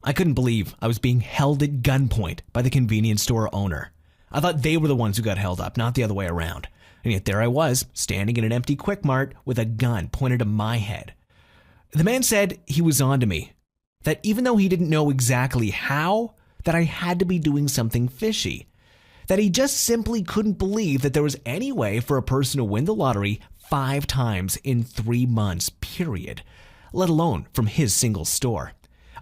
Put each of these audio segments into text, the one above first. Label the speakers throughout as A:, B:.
A: I couldn't believe I was being held at gunpoint by the convenience store owner. I thought they were the ones who got held up, not the other way around. And yet there I was, standing in an empty Quick Mart with a gun pointed at my head. The man said he was on to me, that even though he didn't know exactly how, that I had to be doing something fishy. That he just simply couldn't believe that there was any way for a person to win the lottery 5 times in 3 months, period, let alone from his single store.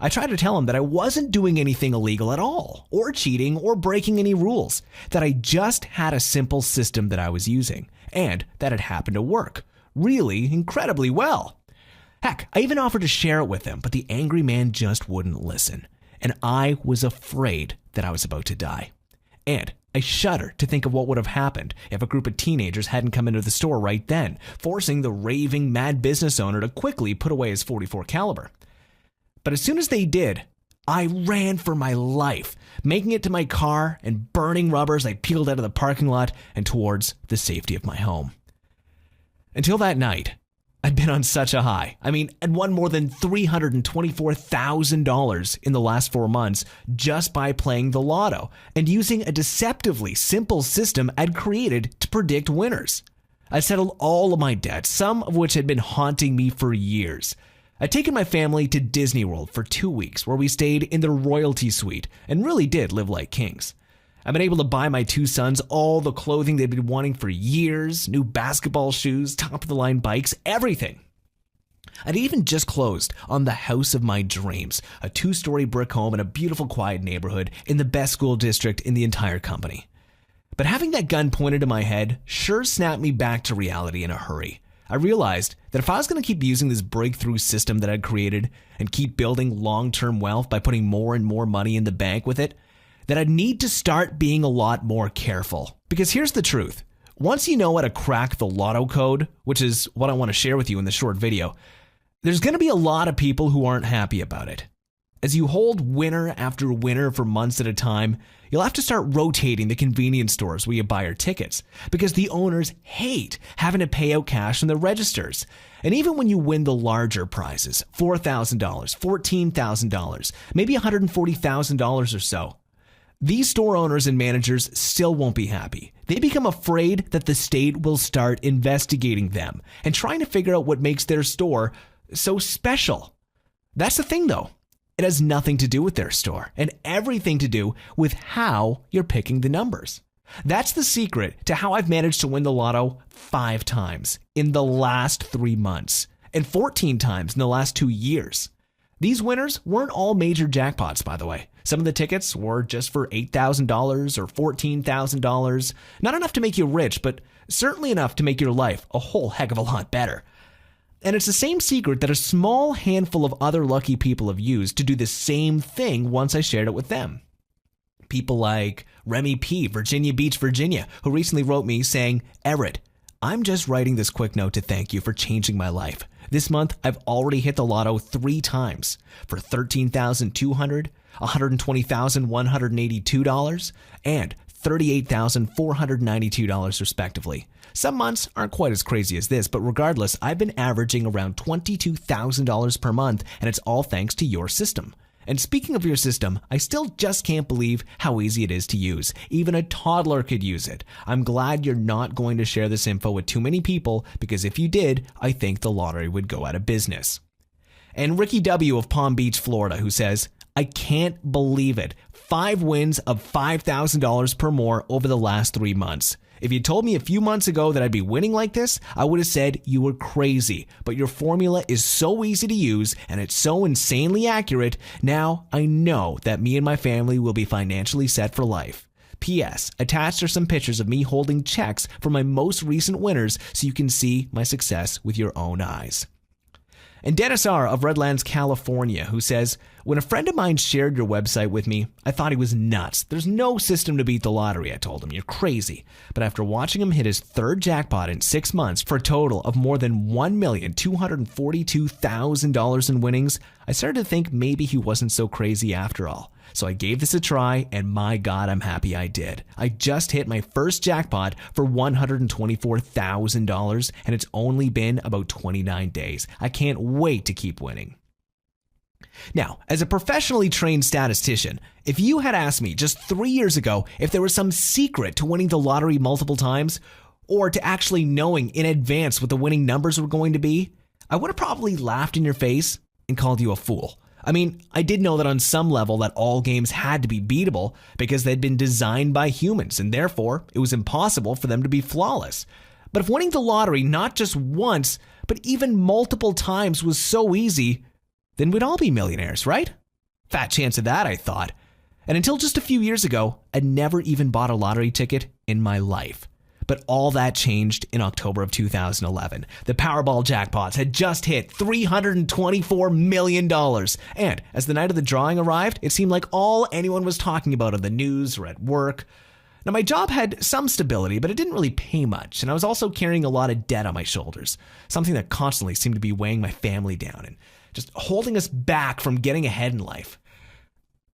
A: I tried to tell him that I wasn't doing anything illegal at all, or cheating, or breaking any rules, that I just had a simple system that I was using, and that it happened to work, really incredibly well. Heck, I even offered to share it with him, but the angry man just wouldn't listen, and I was afraid that I was about to die. And I shudder to think of what would have happened if a group of teenagers hadn't come into the store right then, forcing the raving mad business owner to quickly put away his .44 caliber. But as soon as they did, I ran for my life, making it to my car and burning rubber as I peeled out of the parking lot and towards the safety of my home. Until that night, I'd been on such a high. I'd won more than $324,000 in the last 4 months just by playing the lotto and using a deceptively simple system I'd created to predict winners. I settled all of my debts, some of which had been haunting me for years. I'd taken my family to Disney World for 2 weeks, where we stayed in the royalty suite and really did live like kings. I've been able to buy my 2 sons all the clothing they'd been wanting for years, new basketball shoes, top-of-the-line bikes, everything. I'd even just closed on the house of my dreams, a 2-story brick home in a beautiful, quiet neighborhood in the best school district in the entire company. But having that gun pointed to my head sure snapped me back to reality in a hurry. I realized that if I was going to keep using this breakthrough system that I'd created and keep building long-term wealth by putting more and more money in the bank with it, that I'd need to start being a lot more careful. Because here's the truth. Once you know how to crack the lotto code, which is what I want to share with you in this short video, there's going to be a lot of people who aren't happy about it. As you hold winner after winner for months at a time, you'll have to start rotating the convenience stores where you buy your tickets because the owners hate having to pay out cash from the registers. And even when you win the larger prizes, $4,000, $14,000, maybe $140,000 or so, these store owners and managers still won't be happy. They become afraid that the state will start investigating them and trying to figure out what makes their store so special. That's the thing though. It has nothing to do with their store and everything to do with how you're picking the numbers. That's the secret to how I've managed to win the lotto 5 times in the last 3 months and 14 times in the last 2 years. These winners weren't all major jackpots, by the way. Some of the tickets were just for $8,000 or $14,000. Not enough to make you rich, but certainly enough to make your life a whole heck of a lot better. And it's the same secret that a small handful of other lucky people have used to do the same thing once I shared it with them. People like Remy P., Virginia Beach, Virginia, who recently wrote me saying, "Everett, I'm just writing this quick note to thank you for changing my life. This month, I've already hit the lotto 3 times for $13,200, $120,182, and $38,492 respectively. Some months aren't quite as crazy as this, but regardless, I've been averaging around $22,000 per month, and it's all thanks to your system. And speaking of your system, I still just can't believe how easy it is to use. Even a toddler could use it. I'm glad you're not going to share this info with too many people, because if you did, I think the lottery would go out of business." And Ricky W. of Palm Beach, Florida, who says, "I can't believe it. 5 wins of $5,000 per more over the last 3 months. If you told me a few months ago that I'd be winning like this, I would have said you were crazy. But your formula is so easy to use and it's so insanely accurate. Now I know that me and my family will be financially set for life. P.S. Attached are some pictures of me holding checks for my most recent winners so you can see my success with your own eyes." And Dennis R. of Redlands, California, who says, "When a friend of mine shared your website with me, I thought he was nuts. There's no system to beat the lottery, I told him. You're crazy. But after watching him hit his 3rd jackpot in 6 months for a total of more than $1,242,000 in winnings, I started to think maybe he wasn't so crazy after all. So I gave this a try, and my God, I'm happy I did. I just hit my first jackpot for $124,000, and it's only been about 29 days. I can't wait to keep winning." Now, as a professionally trained statistician, if you had asked me just 3 years ago if there was some secret to winning the lottery multiple times, or to actually knowing in advance what the winning numbers were going to be, I would have probably laughed in your face and called you a fool. I mean, I did know that on some level that all games had to be beatable because they'd been designed by humans, and therefore it was impossible for them to be flawless. But if winning the lottery not just once, but even multiple times was so easy, then we'd all be millionaires, right? Fat chance of that, I thought. And until just a few years ago, I'd never even bought a lottery ticket in my life. But all that changed in October of 2011. The Powerball jackpots had just hit $324 million. And as the night of the drawing arrived, it seemed like all anyone was talking about on the news or at work. Now, my job had some stability, but it didn't really pay much. And I was also carrying a lot of debt on my shoulders, something that constantly seemed to be weighing my family down and just holding us back from getting ahead in life.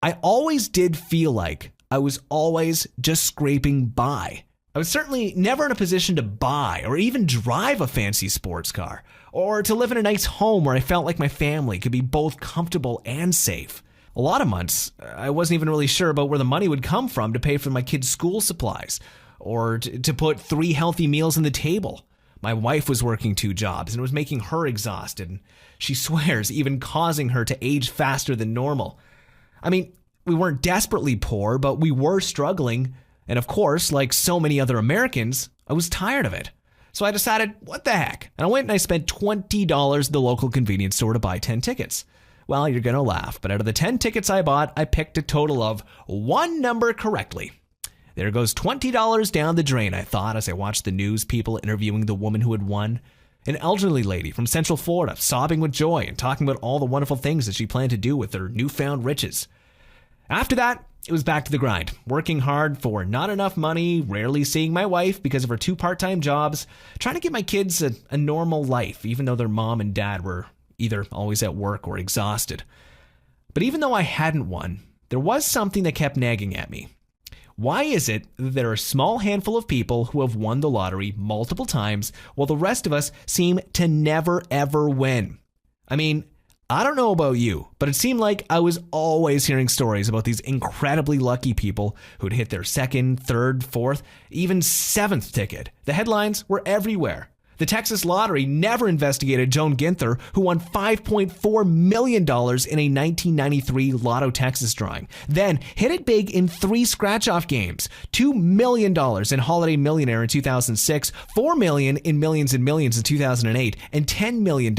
A: I always did feel like I was always just scraping by. I was certainly never in a position to buy or even drive a fancy sports car, or to live in a nice home where I felt like my family could be both comfortable and safe. A lot of months, I wasn't even really sure about where the money would come from to pay for my kids' school supplies, or to put 3 healthy meals on the table. My wife was working 2 jobs, and it was making her exhausted, and she swears even causing her to age faster than normal. I mean, we weren't desperately poor, but we were struggling. And of course, like so many other Americans, I was tired of it. So I decided, what the heck? And I went and I spent $20 at the local convenience store to buy 10 tickets. Well, you're going to laugh, but out of the 10 tickets I bought, I picked a total of 1 number correctly. There goes $20 down the drain, I thought, as I watched the news people interviewing the woman who had won. An elderly lady from Central Florida, sobbing with joy and talking about all the wonderful things that she planned to do with her newfound riches. After that, it was back to the grind, working hard for not enough money, rarely seeing my wife because of her 2 part-time jobs, trying to give my kids a normal life, even though their mom and dad were either always at work or exhausted. But even though I hadn't won, there was something that kept nagging at me. Why is it that there are a small handful of people who have won the lottery multiple times while the rest of us seem to never ever win? I mean, I don't know about you, but it seemed like I was always hearing stories about these incredibly lucky people who'd hit their 2nd, 3rd, 4th, even 7th ticket. The headlines were everywhere. The Texas Lottery never investigated Joan Ginther, who won $5.4 million in a 1993 Lotto Texas drawing. Then hit it big in 3 scratch-off games. $2 million in Holiday Millionaire in 2006, $4 million in Millions and Millions in 2008, and $10 million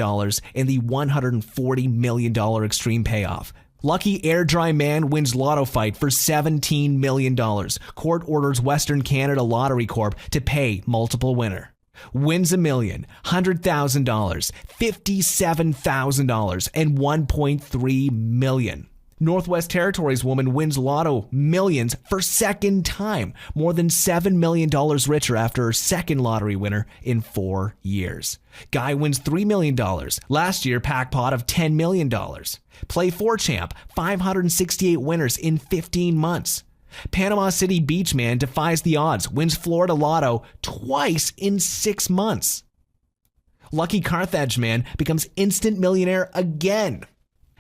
A: in the $140 million Extreme Payoff. Lucky air dry man wins lotto fight for $17 million. Court orders Western Canada Lottery Corp to pay multiple winner. Wins $1 million, $100,000, $57,000, and $1.3 million. Northwest Territories woman wins Lotto millions for 2nd time, more than $7 million richer after her 2nd lottery winner in 4 years. Guy wins $3 million. Last year, packpot of $10 million. Play 4 champ, 568 winners in 15 months. Panama City Beach man defies the odds, wins Florida Lotto twice in 6 months. Lucky Carthage man becomes instant millionaire again.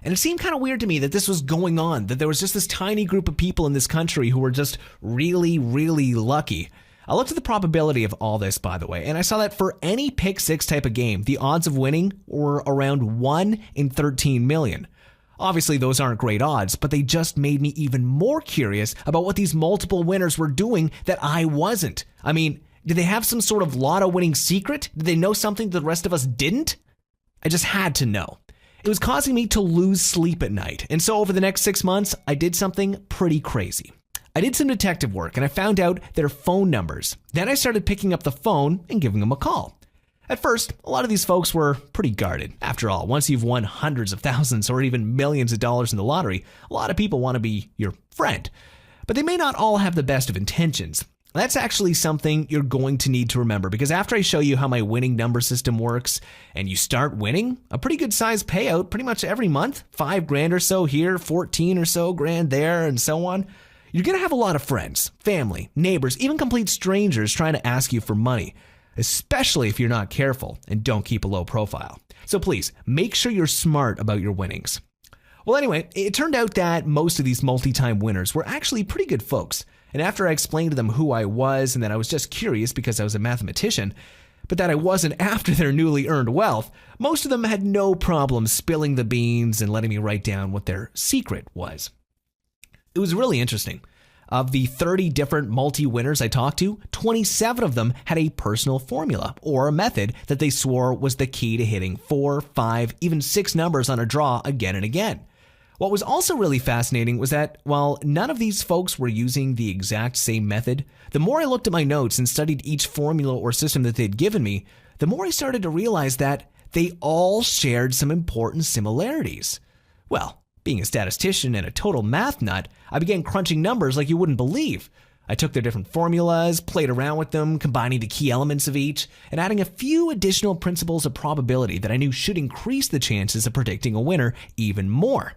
A: And it seemed kind of weird to me that this was going on, that there was just this tiny group of people in this country who were just really, really lucky. I looked at the probability of all this, by the way, and I saw that for any pick 6 type of game, the odds of winning were around 1 in 13 million. Obviously, those aren't great odds, but they just made me even more curious about what these multiple winners were doing that I wasn't. I mean, did they have some sort of lotto winning secret? Did they know something the rest of us didn't? I just had to know. It was causing me to lose sleep at night, and so over the next 6 months, I did something pretty crazy. I did some detective work, and I found out their phone numbers. Then I started picking up the phone and giving them a call. At first, a lot of these folks were pretty guarded. After all, once you've won hundreds of thousands or even millions of dollars in the lottery, a lot of people want to be your friend. But they may not all have the best of intentions. That's actually something you're going to need to remember, because after I show you how my winning number system works and you start winning a pretty good size payout pretty much every month, $5,000 or so here, 14 or so grand there, and so on, you're going to have a lot of friends, family, neighbors, even complete strangers trying to ask you for money, especially if you're not careful and don't keep a low profile. So please, make sure you're smart about your winnings. Well, anyway, it turned out that most of these multi-time winners were actually pretty good folks. And after I explained to them who I was and that I was just curious because I was a mathematician, but that I wasn't after their newly earned wealth, most of them had no problem spilling the beans and letting me write down what their secret was. It was really interesting. Of the 30 different multi-winners I talked to, 27 of them had a personal formula or a method that they swore was the key to hitting 4, 5, even 6 numbers on a draw again and again. What was also really fascinating was that while none of these folks were using the exact same method, the more I looked at my notes and studied each formula or system that they'd given me, the more I started to realize that they all shared some important similarities. Well, being a statistician and a total math nut, I began crunching numbers like you wouldn't believe. I took their different formulas, played around with them, combining the key elements of each, and adding a few additional principles of probability that I knew should increase the chances of predicting a winner even more.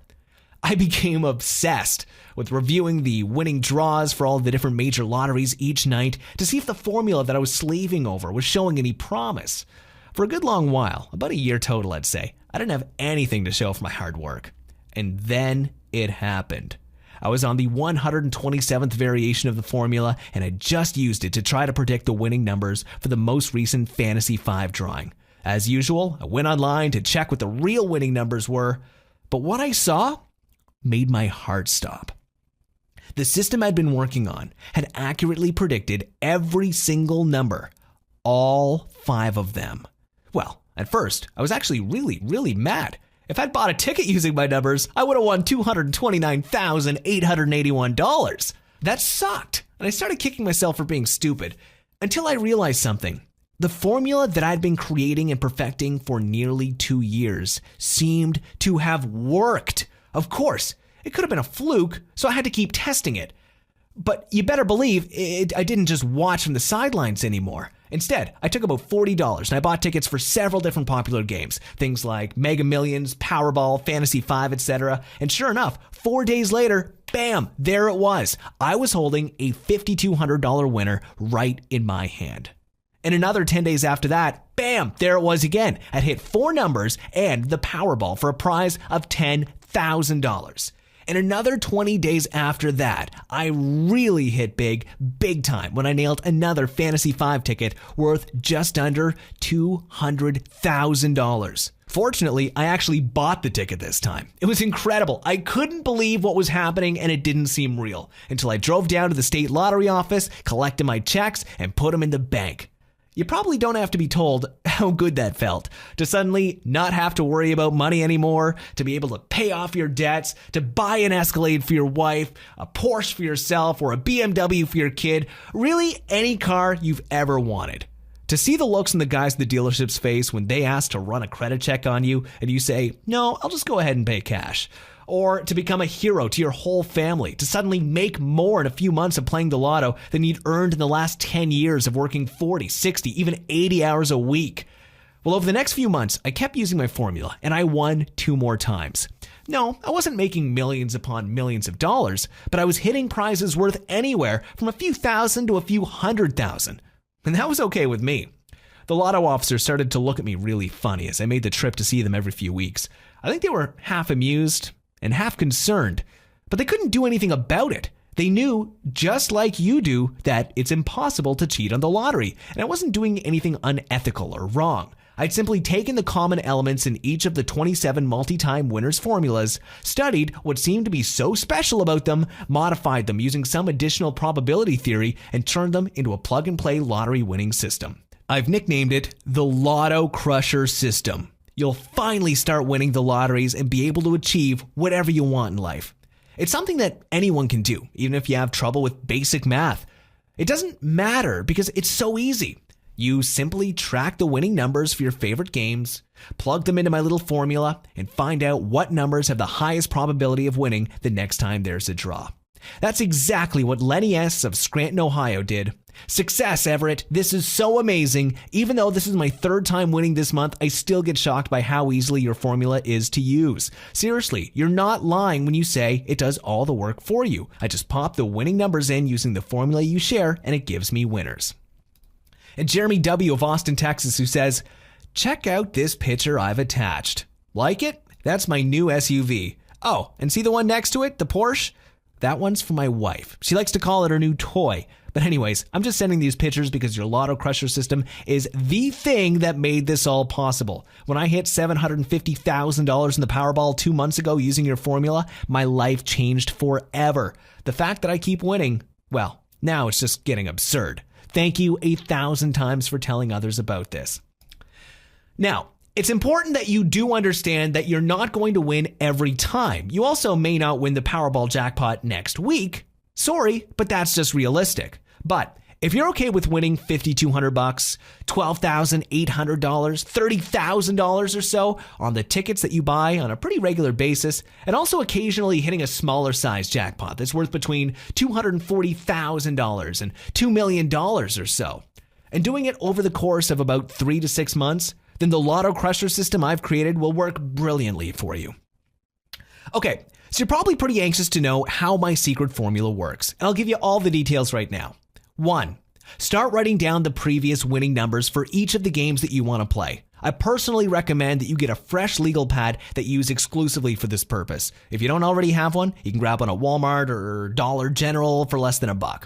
A: I became obsessed with reviewing the winning draws for all the different major lotteries each night to see if the formula that I was slaving over was showing any promise. For a good long while, about a year total I'd say, I didn't have anything to show for my hard work. And then it happened. I was on the 127th variation of the formula and had just used it to try to predict the winning numbers for the most recent Fantasy 5 drawing. As usual, I went online to check what the real winning numbers were, but what I saw made my heart stop. The system I'd been working on had accurately predicted every single number, all 5 of them. Well, at first, I was actually really mad. If I'd bought a ticket using my numbers, I would have won $229,881. That sucked, and I started kicking myself for being stupid, until I realized something. The formula that I'd been creating and perfecting for nearly 2 years seemed to have worked. Of course, it could have been a fluke, so I had to keep testing it. But you better believe I didn't just watch from the sidelines anymore. Instead, I took about $40 and I bought tickets for several different popular games. Things like Mega Millions, Powerball, Fantasy 5, etc. And sure enough, 4 days later, bam, there it was. I was holding a $5,200 winner right in my hand. And another 10 days after that, bam, there it was again. I'd hit 4 numbers and the Powerball for a prize of $10,000. And another 20 days after that, I really hit big time when I nailed another Fantasy 5 ticket worth just under $200,000. Fortunately, I actually bought the ticket this time. It was incredible. I couldn't believe what was happening and it didn't seem real until I drove down to the state lottery office, collected my checks, and put them in the bank. You probably don't have to be told how good that felt to suddenly not have to worry about money anymore, to be able to pay off your debts, to buy an Escalade for your wife, a Porsche for yourself, or a BMW for your kid, really any car you've ever wanted. To see the looks on the guys at the dealership's face when they ask to run a credit check on you and you say, no, I'll just go ahead and pay cash. Or to become a hero to your whole family, to suddenly make more in a few months of playing the lotto than you'd earned in the last 10 years of working 40, 60, even 80 hours a week. Well, over the next few months, I kept using my formula and I won 2 more times. No, I wasn't making millions upon millions of dollars, but I was hitting prizes worth anywhere from a few thousand to a few $100,000. And that was okay with me. The lotto officer started to look at me really funny as I made the trip to see them every few weeks. I think they were half amused and half concerned, but they couldn't do anything about it. They knew, just like you do, that it's impossible to cheat on the lottery, and I wasn't doing anything unethical or wrong. I'd simply taken the common elements in each of the 27 multi-time winners' formulas, studied what seemed to be so special about them, modified them using some additional probability theory, and turned them into a plug-and-play lottery winning system. I've nicknamed it the Lotto Crusher System. You'll finally start winning the lotteries and be able to achieve whatever you want in life. It's something that anyone can do, even if you have trouble with basic math. It doesn't matter because it's so easy. You simply track the winning numbers for your favorite games, plug them into my little formula, and find out what numbers have the highest probability of winning the next time there's a draw. That's exactly what Lenny S. of Scranton, Ohio did. Success, Everett. This is so amazing. Even though this is my 3rd time winning this month, I still get shocked by how easily your formula is to use. Seriously, you're not lying when you say it does all the work for you. I just pop the winning numbers in using the formula you share, and it gives me winners. And Jeremy W. of Austin, Texas, who says, check out this picture I've attached. Like it? That's my new SUV. Oh, and see the one next to it, the Porsche? That one's for my wife. She likes to call it her new toy. But anyways, I'm just sending these pictures because your Lotto Crusher system is the thing that made this all possible. When I hit $750,000 in the Powerball 2 months ago using your formula, my life changed forever. The fact that I keep winning, well, now it's just getting absurd. Thank you 1,000 times for telling others about this. Now, it's important that you do understand that you're not going to win every time. You also may not win the Powerball jackpot next week. Sorry, but that's just realistic. But if you're okay with winning $5,200, $12,800, $30,000 or so on the tickets that you buy on a pretty regular basis, and also occasionally hitting a smaller size jackpot that's worth between $240,000 and $2 million or so, and doing it over the course of about 3 to 6 months, then the Lotto Crusher system I've created will work brilliantly for you. Okay, so you're probably pretty anxious to know how my secret formula works, and I'll give you all the details right now. 1. Start writing down the previous winning numbers for each of the games that you want to play. I personally recommend that you get a fresh legal pad that you use exclusively for this purpose. If you don't already have one, you can grab one at Walmart or Dollar General for less than $1.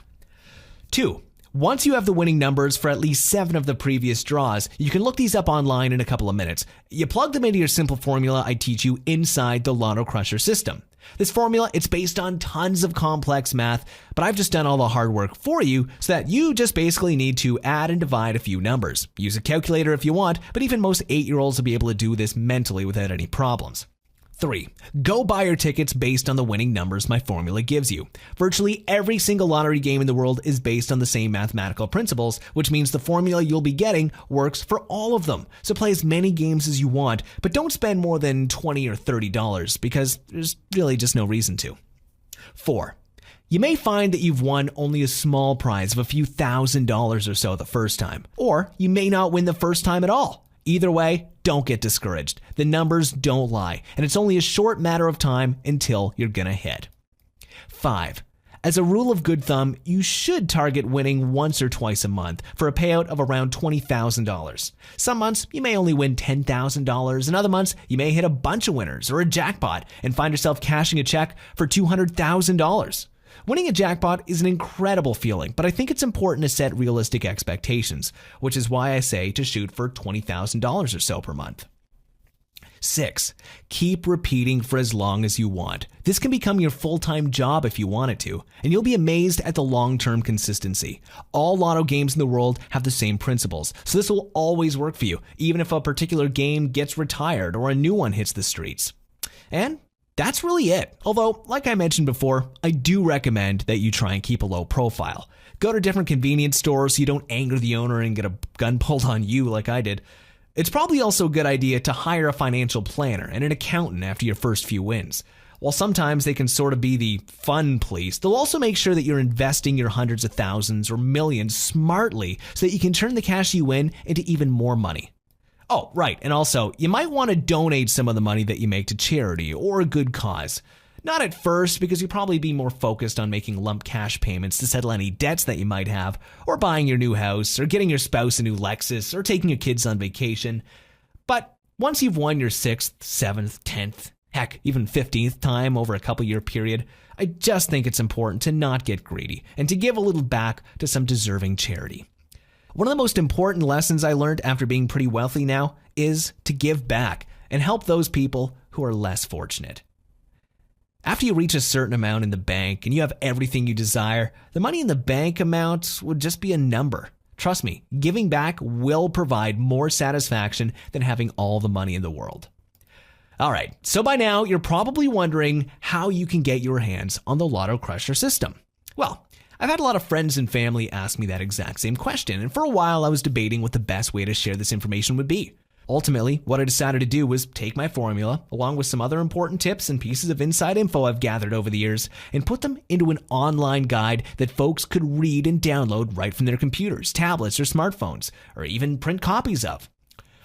A: 2. Once you have the winning numbers for at least 7 of the previous draws, you can look these up online in a couple of minutes. You plug them into your simple formula I teach you inside the Lotto Crusher system. This formula, it's based on tons of complex math, but I've just done all the hard work for you so that you just basically need to add and divide a few numbers. Use a calculator if you want, but even most 8-year-olds will be able to do this mentally without any problems. 3. Go buy your tickets based on the winning numbers my formula gives you. Virtually every single lottery game in the world is based on the same mathematical principles, which means the formula you'll be getting works for all of them. So play as many games as you want, but don't spend more than $20 or $30 because there's really just no reason to. 4. You may find that you've won only a small prize of a few $1,000s or so the first time, or you may not win the first time at all. Either way, don't get discouraged. The numbers don't lie, and it's only a short matter of time until you're gonna hit. 5. As a rule of good thumb, you should target winning once or twice a month for a payout of around $20,000. Some months, you may only win $10,000, and other months, you may hit a bunch of winners or a jackpot and find yourself cashing a check for $200,000. Winning a jackpot is an incredible feeling, but I think it's important to set realistic expectations, which is why I say to shoot for $20,000 or so per month. 6. Keep repeating for as long as you want. This can become your full-time job if you want it to, and you'll be amazed at the long-term consistency. All lotto games in the world have the same principles, so this will always work for you, even if a particular game gets retired or a new one hits the streets. And that's really it. Although, like I mentioned before, I do recommend that you try and keep a low profile. Go to different convenience stores so you don't anger the owner and get a gun pulled on you like I did. It's probably also a good idea to hire a financial planner and an accountant after your first few wins. While sometimes they can sort of be the fun police, they'll also make sure that you're investing your hundreds of thousands or millions smartly so that you can turn the cash you win into even more money. Oh, right, and also, you might want to donate some of the money that you make to charity or a good cause. Not at first, because you'll probably be more focused on making lump cash payments to settle any debts that you might have, or buying your new house, or getting your spouse a new Lexus, or taking your kids on vacation. But once you've won your 6th, 7th, 10th, heck, even 15th time over a couple-year period, I just think it's important to not get greedy and to give a little back to some deserving charity. One of the most important lessons I learned after being pretty wealthy now is to give back and help those people who are less fortunate. After you reach a certain amount in the bank and you have everything you desire, the money in the bank amount would just be a number. Trust me, giving back will provide more satisfaction than having all the money in the world. All right, so by now you're probably wondering how you can get your hands on the Lotto Crusher system. Well, I've had a lot of friends and family ask me that exact same question, and for a while I was debating what the best way to share this information would be. Ultimately, what I decided to do was take my formula, along with some other important tips and pieces of inside info I've gathered over the years, and put them into an online guide that folks could read and download right from their computers, tablets, or smartphones, or even print copies of.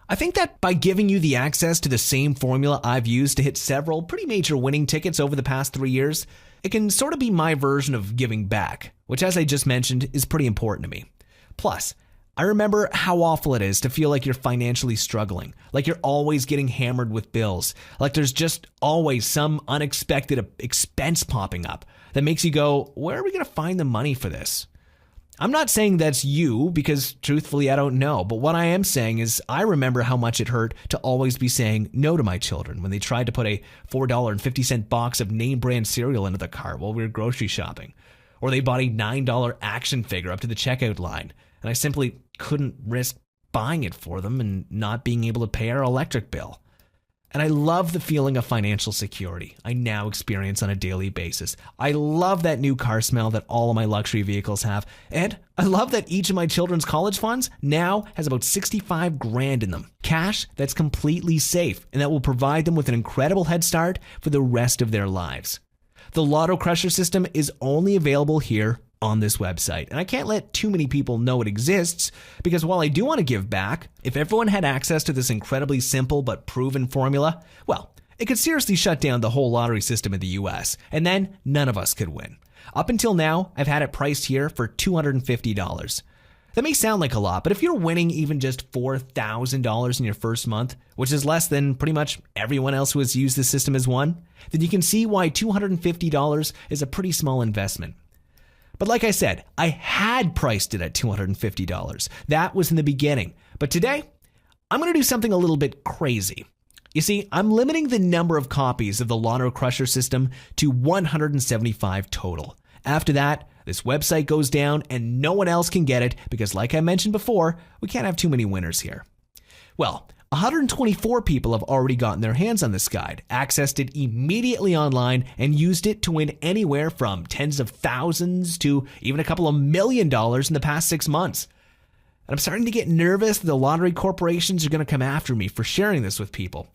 A: I think that by giving you the access to the same formula I've used to hit several pretty major winning tickets over the past 3 years, it can sort of be my version of giving back, which, as I just mentioned, is pretty important to me. Plus, I remember how awful it is to feel like you're financially struggling, like you're always getting hammered with bills, like there's just always some unexpected expense popping up that makes you go, where are we going to find the money for this? I'm not saying that's you because truthfully, I don't know. But what I am saying is I remember how much it hurt to always be saying no to my children when they tried to put a $4.50 box of name brand cereal into the cart while we were grocery shopping. Or they bought a $9 action figure up to the checkout line. And I simply couldn't risk buying it for them and not being able to pay our electric bill. And I love the feeling of financial security I now experience on a daily basis. I love that new car smell that all of my luxury vehicles have. And I love that each of my children's college funds now has about 65 grand in them. Cash that's completely safe and that will provide them with an incredible head start for the rest of their lives. The Lotto Crusher system is only available here on this website. And I can't let too many people know it exists because while I do want to give back, if everyone had access to this incredibly simple but proven formula, well, it could seriously shut down the whole lottery system in the US, and then none of us could win. Up until now, I've had it priced here for $250. That may sound like a lot, but if you're winning even just $4,000 in your first month, which is less than pretty much everyone else who has used the system has won, then you can see why $250 is a pretty small investment. But like I said, I had priced it at $250. That was in the beginning. But today, I'm going to do something a little bit crazy. You see, I'm limiting the number of copies of the Lotto Crusher system to 175 total. After that, this website goes down and no one else can get it because, like I mentioned before, we can't have too many winners here. Well, 124 people have already gotten their hands on this guide, accessed it immediately online, and used it to win anywhere from tens of thousands to even a couple of $1 million in the past 6 months. And I'm starting to get nervous that the lottery corporations are going to come after me for sharing this with people,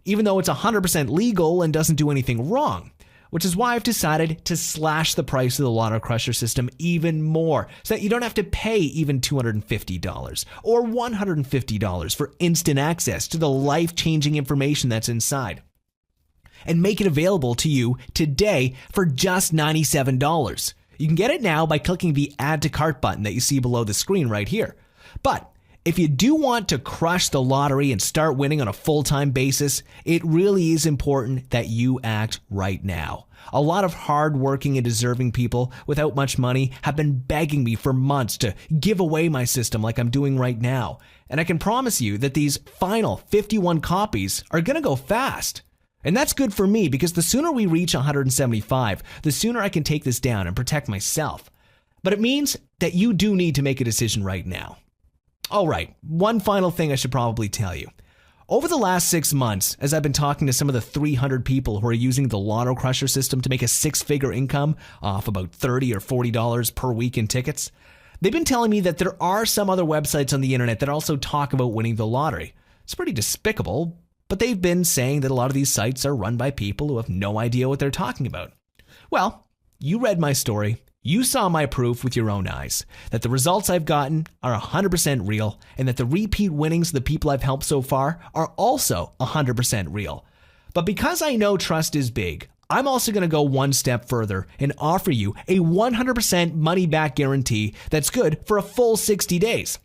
A: even though it's 100% legal and doesn't do anything wrong. Which is why I've decided to slash the price of the Lotto Crusher system even more so that you don't have to pay even $250 or $150 for instant access to the life-changing information that's inside. And make it available to you today for just $97. You can get it now by clicking the Add to Cart button that you see below the screen right here. But if you do want to crush the lottery and start winning on a full-time basis, it really is important that you act right now. A lot of hard-working and deserving people without much money have been begging me for months to give away my system like I'm doing right now. And I can promise you that these final 51 copies are going to go fast. And that's good for me because the sooner we reach 175, the sooner I can take this down and protect myself. But it means that you do need to make a decision right now. All right, one final thing I should probably tell you. Over the last 6 months, as I've been talking to some of the 300 people who are using the Lotto Crusher system to make a six-figure income off about $30 or $40 per week in tickets, they've been telling me that there are some other websites on the internet that also talk about winning the lottery. It's pretty despicable, but they've been saying that a lot of these sites are run by people who have no idea what they're talking about. Well, you read my story. You saw my proof with your own eyes that the results I've gotten are 100% real and that the repeat winnings of the people I've helped so far are also 100% real. But because I know trust is big, I'm also going to go one step further and offer you a 100% money-back guarantee that's good for a full 60 days.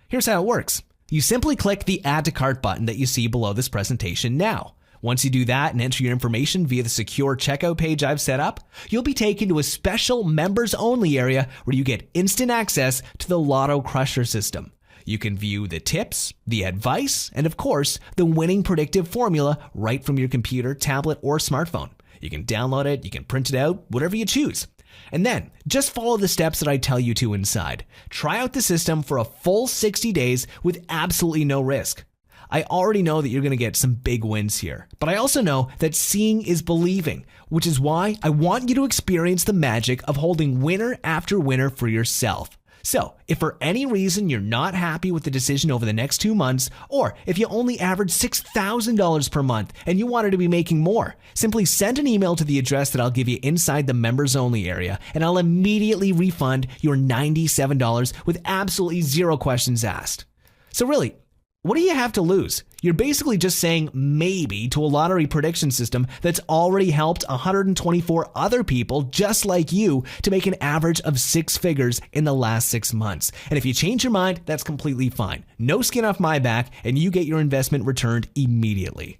A: Here's how it works. You simply click the Add to Cart button that you see below this presentation now. Once you do that and enter your information via the secure checkout page I've set up, you'll be taken to a special members-only area where you get instant access to the Lotto Crusher system. You can view the tips, the advice, and of course, the winning predictive formula right from your computer, tablet, or smartphone. You can download it, you can print it out, whatever you choose. And then, just follow the steps that I tell you to inside. Try out the system for a full 60 days with absolutely no risk. I already know that you're going to get some big wins here, but I also know that seeing is believing, which is why I want you to experience the magic of holding winner after winner for yourself. So, if for any reason you're not happy with the decision over the next 2 months, or if you only average $6,000 per month and you wanted to be making more, simply send an email to the address that I'll give you inside the members only area, and I'll immediately refund your $97 with absolutely zero questions asked. So really, what do you have to lose? You're basically just saying maybe to a lottery prediction system that's already helped 124 other people just like you to make an average of 6 figures in the last 6 months. And if you change your mind, that's completely fine. No skin off my back, and you get your investment returned immediately.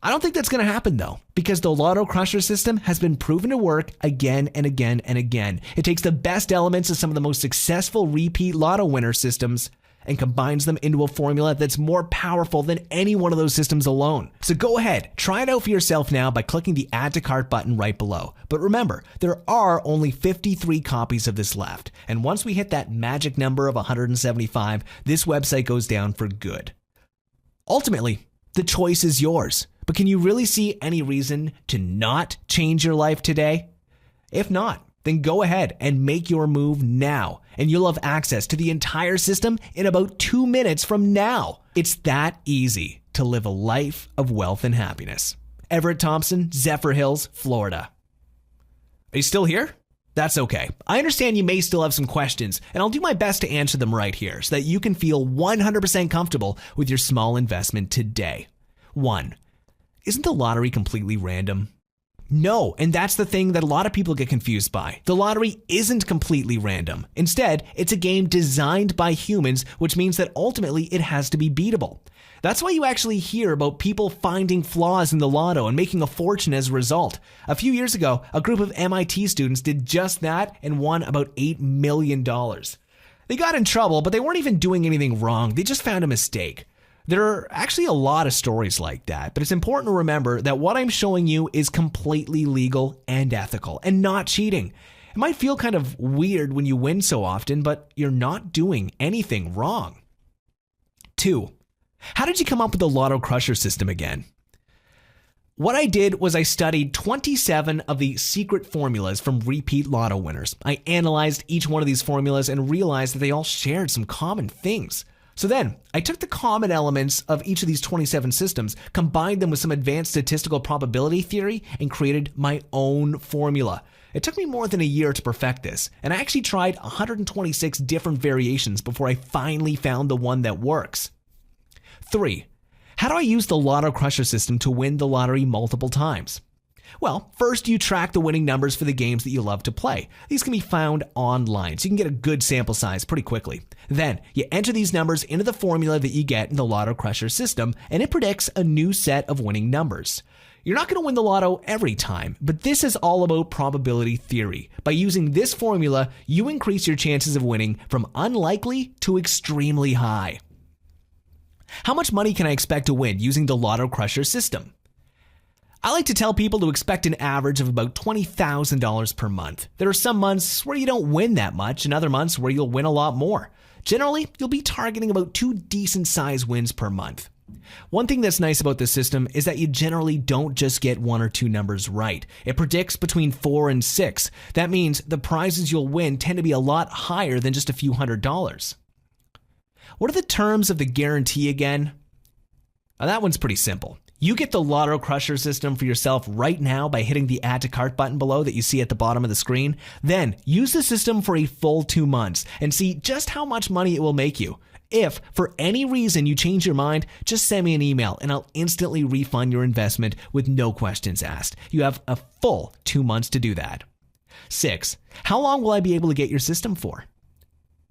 A: I don't think that's going to happen though, because the Lotto Crusher system has been proven to work again and again and again. It takes the best elements of some of the most successful repeat Lotto winner systems and combines them into a formula that's more powerful than any one of those systems alone. So go ahead, try it out for yourself now by clicking the Add to Cart button right below. But remember, there are only 53 copies of this left, and once we hit that magic number of 175, this website goes down for good. Ultimately, the choice is yours, but can you really see any reason to not change your life today? If not, then go ahead and make your move now, and you'll have access to the entire system in about 2 minutes from now. It's that easy to live a life of wealth and happiness. Everett Thompson, Zephyr Hills, Florida. Are you still here? That's okay. I understand you may still have some questions, and I'll do my best to answer them right here so that you can feel 100% comfortable with your small investment today. 1. Isn't the lottery completely random? No, and that's the thing that a lot of people get confused by. The lottery isn't completely random. Instead, it's a game designed by humans, which means that ultimately it has to be beatable. That's why you actually hear about people finding flaws in the lotto and making a fortune as a result. A few years ago, a group of MIT students did just that and won about $8 million. They got in trouble, but they weren't even doing anything wrong. They just found a mistake. There are actually a lot of stories like that, but it's important to remember that what I'm showing you is completely legal and ethical and not cheating. It might feel kind of weird when you win so often, but you're not doing anything wrong. 2. How did you come up with the Lotto Crusher system again? What I did was I studied 27 of the secret formulas from repeat Lotto winners. I analyzed each one of these formulas and realized that they all shared some common things. So then, I took the common elements of each of these 27 systems, combined them with some advanced statistical probability theory, and created my own formula. It took me more than a year to perfect this, and I actually tried 126 different variations before I finally found the one that works. 3. How do I use the Lotto Crusher system to win the lottery multiple times? Well, first you track the winning numbers for the games that you love to play. These can be found online, so you can get a good sample size pretty quickly. Then, you enter these numbers into the formula that you get in the Lotto Crusher system, and it predicts a new set of winning numbers. You're not going to win the lotto every time, but this is all about probability theory. By using this formula, you increase your chances of winning from unlikely to extremely high. How much money can I expect to win using the Lotto Crusher system? I like to tell people to expect an average of about $20,000 per month. There are some months where you don't win that much and other months where you'll win a lot more. Generally, you'll be targeting about 2 decent-sized wins per month. One thing that's nice about this system is that you generally don't just get 1 or 2 numbers right. It predicts between 4 and 6. That means the prizes you'll win tend to be a lot higher than just a few $100s. What are the terms of the guarantee again? Now, that one's pretty simple. You get the Lotto Crusher system for yourself right now by hitting the Add to Cart button below that you see at the bottom of the screen. Then use the system for a full 2 months and see just how much money it will make you. If, for any reason, you change your mind, just send me an email and I'll instantly refund your investment with no questions asked. You have a full 2 months to do that. 6. How long will I be able to get your system for?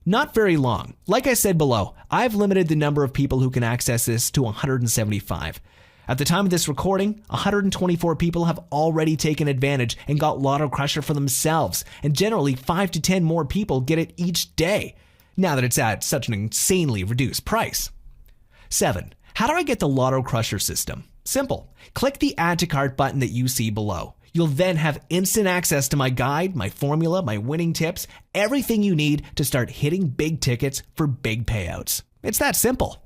A: Not very long. Like I said below, I've limited the number of people who can access this to 175. At the time of this recording, 124 people have already taken advantage and got Lotto Crusher for themselves, and generally 5 to 10 more people get it each day, now that it's at such an insanely reduced price. 7. How do I get the Lotto Crusher system? Simple. Click the Add to Cart button that you see below. You'll then have instant access to my guide, my formula, my winning tips, everything you need to start hitting big tickets for big payouts. It's that simple.